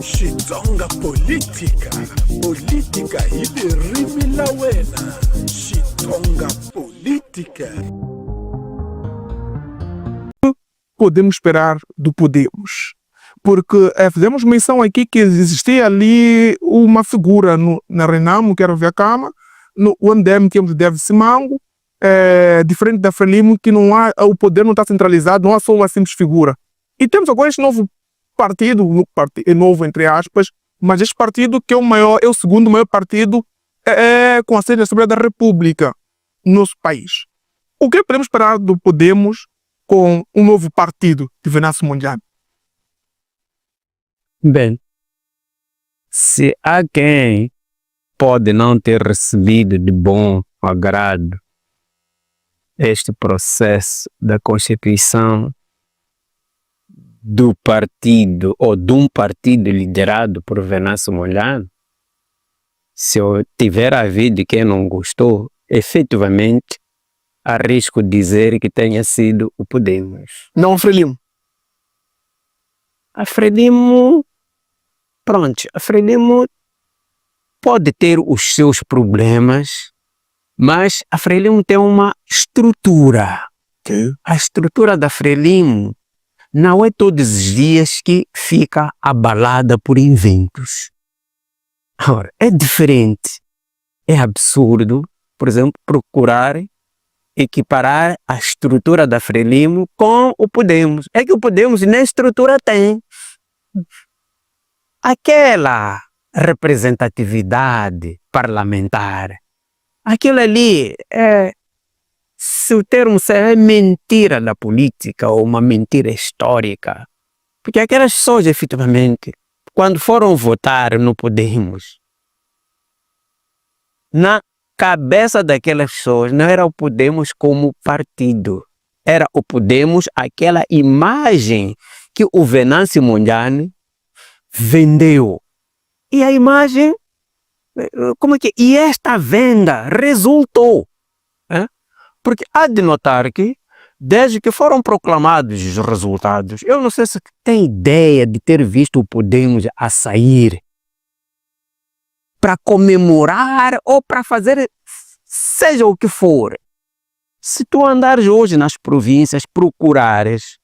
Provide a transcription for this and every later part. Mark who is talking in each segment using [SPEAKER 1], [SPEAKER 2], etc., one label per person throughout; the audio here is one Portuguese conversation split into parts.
[SPEAKER 1] Xitsonga política, política hili rimi la wena. Xitsonga política.
[SPEAKER 2] Podemos esperar do Podemos? Porque fizemos menção aqui que existia ali uma figura na Renamo, que era o Viacama, no UNDM temos o David Simango, diferente da Frelimo, que não há, o poder não está centralizado, não há só uma simples figura. E temos agora este novo partido, é novo entre aspas, mas este partido que é o maior, é o segundo maior partido com a sede da Assembleia da República no nosso país. O que podemos esperar do Podemos com um novo partido de Venâncio Mondlane?
[SPEAKER 3] Bem, se há quem pode não ter recebido de bom agrado este processo da constituição do partido ou de um partido liderado por Venâncio Mondlane, se eu tiver havido quem não gostou, efetivamente arrisco dizer que tenha sido o Podemos.
[SPEAKER 2] Não, Frelimo.
[SPEAKER 3] A Frelimo, pronto, a Frelimo pode ter os seus problemas, mas a Frelimo tem uma estrutura. A estrutura da Frelimo não é todos os dias que fica abalada por inventos. Agora, é diferente, é absurdo, por exemplo, procurar equiparar a estrutura da Frelimo com o Podemos. É que o Podemos nem estrutura tem. Aquela representatividade parlamentar, aquilo ali se o termo é mentira da política ou uma mentira histórica, porque aquelas pessoas efetivamente, quando foram votar no Podemos, na cabeça daquelas pessoas não era o Podemos como partido, era o Podemos, aquela imagem que o Venâncio Mondlane vendeu. E a imagem, e esta venda resultou. Porque há de notar que, desde que foram proclamados os resultados, eu não sei se tem ideia de ter visto o Podemos a sair para comemorar ou para fazer seja o que for. Se tu andares hoje nas províncias, procurares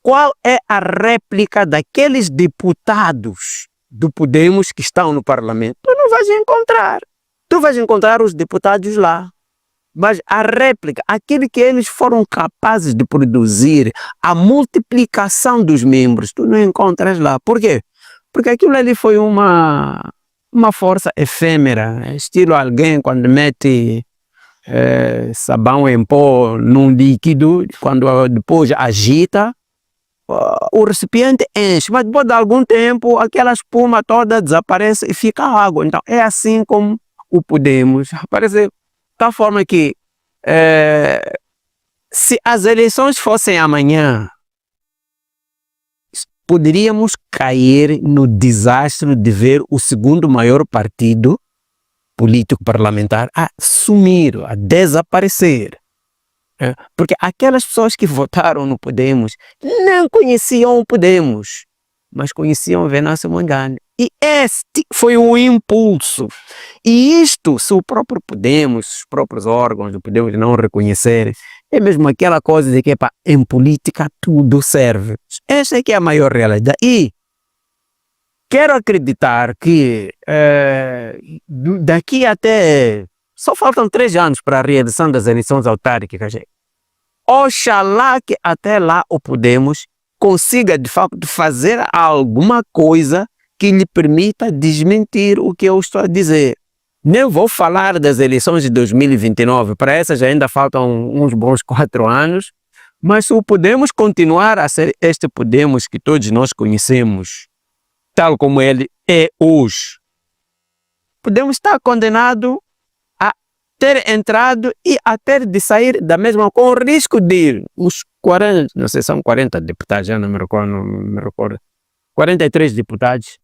[SPEAKER 3] qual é a réplica daqueles deputados do Podemos que estão no parlamento, tu não vais encontrar. Tu vais encontrar os deputados lá. Mas a réplica, aquilo que eles foram capazes de produzir, a multiplicação dos membros, tu não encontras lá. Por quê? Porque aquilo ali foi uma força efêmera, estilo alguém quando mete sabão em pó num líquido, quando depois agita, o recipiente enche, mas depois de algum tempo aquela espuma toda desaparece e fica água. Então é assim como o Podemos aparece. Da forma que, se as eleições fossem amanhã, poderíamos cair no desastre de ver o segundo maior partido político parlamentar a sumir, a desaparecer. Porque aquelas pessoas que votaram no Podemos não conheciam o Podemos, mas conheciam o Venâncio Mondlane. E este foi o impulso. E isto, se o próprio Podemos, os próprios órgãos do Podemos não reconhecerem, é mesmo aquela coisa de que em política tudo serve. Essa é que é a maior realidade. E quero acreditar que daqui até... Só faltam 3 anos para a reedição das eleições autárquicas. Oxalá que até lá o Podemos consiga de facto fazer alguma coisa que lhe permita desmentir o que eu estou a dizer. Nem vou falar das eleições de 2029, para essas ainda faltam uns bons 4 anos, mas se o Podemos continuar a ser este Podemos que todos nós conhecemos, tal como ele é hoje, Podemos estar condenado a ter entrado e a ter de sair da mesma, com o risco de os 40, não sei, são 40 deputados, já não me recordo, 43 deputados,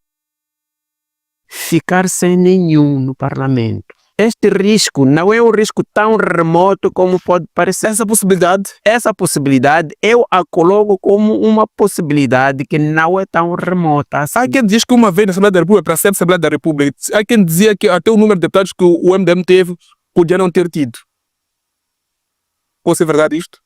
[SPEAKER 3] ficar sem nenhum no parlamento. este risco não é um risco tão remoto como pode parecer. Essa possibilidade eu a coloco como uma possibilidade que não é tão remota assim.
[SPEAKER 2] Há quem diz que uma vez na Assembleia da República, para ser Assembleia da República, há quem dizia que até o número de deputados que o MDM teve podia não ter tido. Pode ser verdade isto?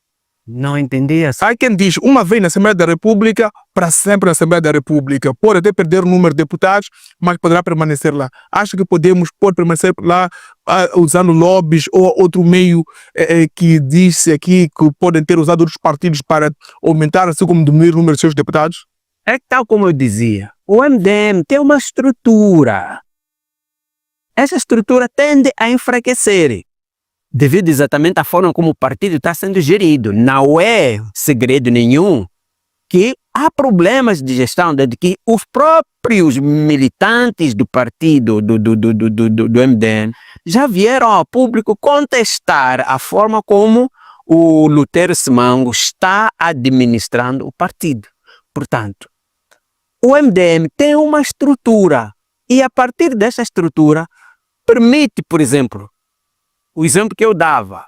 [SPEAKER 3] Não entendi essa.
[SPEAKER 2] Há quem diz uma vez na Assembleia da República, para sempre na Assembleia da República. Pode até perder o número de deputados, mas poderá permanecer lá. Acho que pode permanecer lá usando lobbies ou outro meio que disse aqui que podem ter usado outros partidos para aumentar, assim como diminuir o número de seus deputados?
[SPEAKER 3] É tal como eu dizia, o MDM tem uma estrutura. Essa estrutura tende a enfraquecer devido exatamente à forma como o partido está sendo gerido. Não é segredo nenhum que há problemas de gestão, desde que os próprios militantes do partido, do MDM, já vieram ao público contestar a forma como o Lutero Simango está administrando o partido. Portanto, o MDM tem uma estrutura e a partir dessa estrutura permite, por exemplo, o exemplo que eu dava,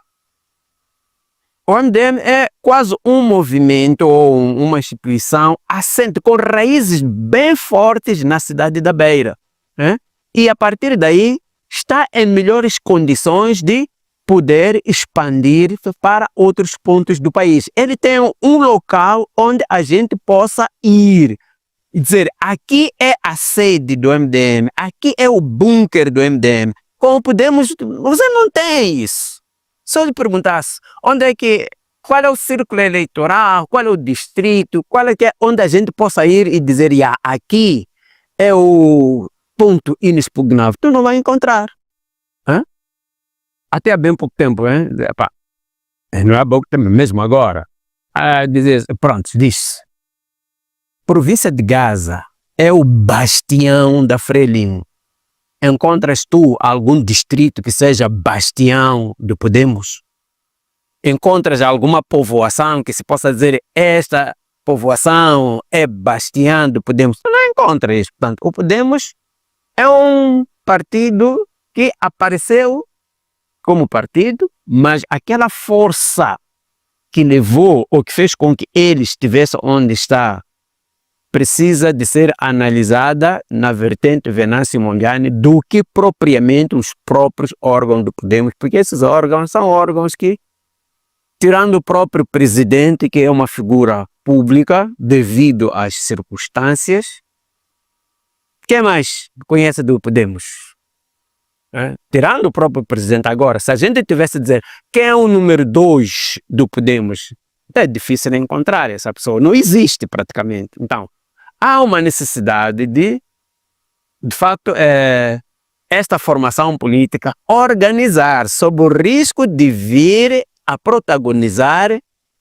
[SPEAKER 3] o MDM é quase um movimento ou uma instituição assente com raízes bem fortes na cidade da Beira, né? E a partir daí está em melhores condições de poder expandir para outros pontos do país. Ele tem um local onde a gente possa ir e dizer, aqui é a sede do MDM, aqui é o bunker do MDM. Como podemos, você não tem isso. Se eu lhe perguntasse qual é o círculo eleitoral, qual é o distrito, onde a gente possa ir e dizer, aqui é o ponto inexpugnável, tu não vai encontrar. Até há bem pouco tempo, hein? Epá, não é há pouco tempo, mesmo agora. Pronto, diz-se. Província de Gaza é o bastião da Frelimo. Encontras tu algum distrito que seja bastião do Podemos? Encontras alguma povoação que se possa dizer esta povoação é bastião do Podemos? Tu não encontras isso. Portanto, o Podemos é um partido que apareceu como partido, mas aquela força que levou ou que fez com que ele estivesse onde está precisa de ser analisada na vertente Venâncio Mondlane do que propriamente os próprios órgãos do Podemos, porque esses órgãos são órgãos que, tirando o próprio presidente, que é uma figura pública devido às circunstâncias, quem mais conhece do Podemos? Tirando o próprio presidente agora, se a gente tivesse a dizer quem é o número 2 do Podemos, é difícil de encontrar essa pessoa, não existe praticamente. Então, há uma necessidade de fato, esta formação política organizar sob o risco de vir a protagonizar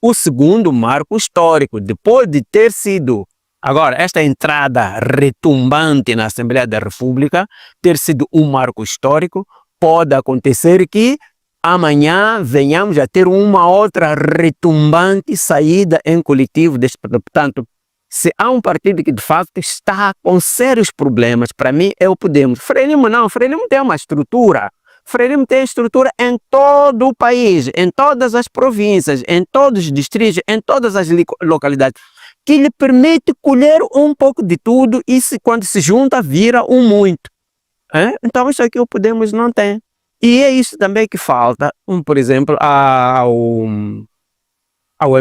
[SPEAKER 3] o segundo marco histórico, depois de ter sido, agora, esta entrada retumbante na Assembleia da República, ter sido um marco histórico, pode acontecer que amanhã venhamos a ter uma outra retumbante saída em coletivo deste partido. Portanto, se há um partido que de fato está com sérios problemas, para mim é o Podemos. Frelimo não, Frelimo tem uma estrutura. Frelimo tem estrutura em todo o país, em todas as províncias, em todos os distritos, em todas as localidades, que lhe permite colher um pouco de tudo e quando se junta vira um muito. Então isso aqui o Podemos não tem. E é isso também que falta, por exemplo, ao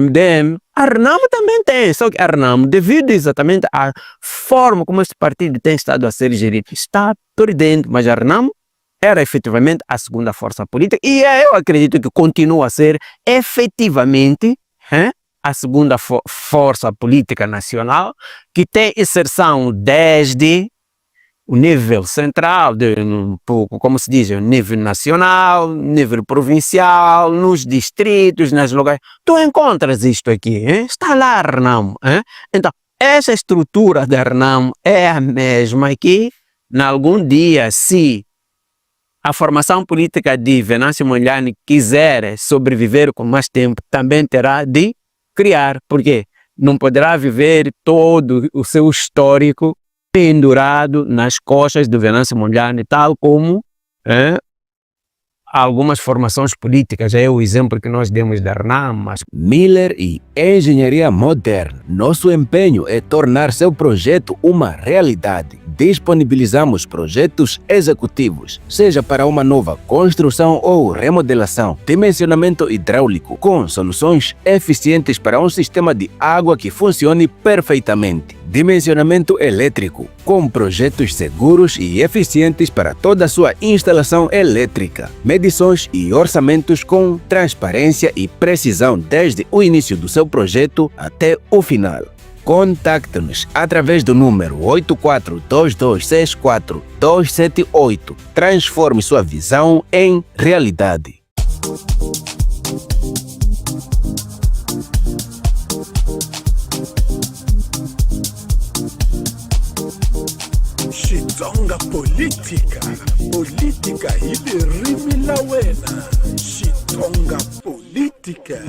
[SPEAKER 3] MDM. A Renamo também tem, só que a Renamo, devido exatamente à forma como este partido tem estado a ser gerido, está perdendo, mas a Renamo era efetivamente a segunda força política e eu acredito que continua a ser efetivamente a segunda força política nacional, que tem inserção desde o nível central, um pouco, como se diz, nível nacional, nível provincial, nos distritos, nas locais. Tu encontras isto aqui, está lá a Renamo. Então, essa estrutura da Renamo é a mesma que, em algum dia, se a formação política de Venâncio Mondlane quiser sobreviver com mais tempo, também terá de criar, porque não poderá viver todo o seu histórico pendurado nas costas do Venâncio Mondlane, tal como algumas formações políticas, é o exemplo que nós demos da RNAM, mas
[SPEAKER 4] Miller e Engenharia Moderna. Nosso empenho é tornar seu projeto uma realidade. Disponibilizamos projetos executivos, seja para uma nova construção ou remodelação, dimensionamento hidráulico, com soluções eficientes para um sistema de água que funcione perfeitamente, dimensionamento elétrico, com projetos seguros e eficientes para toda a sua instalação elétrica, medições e orçamentos com transparência e precisão desde o início do seu projeto até o final. Contacte-nos através do número 842264-278. Transforme sua visão em realidade.
[SPEAKER 1] Xitsonga Política. Política hili rimi la wena. Xitsonga Política.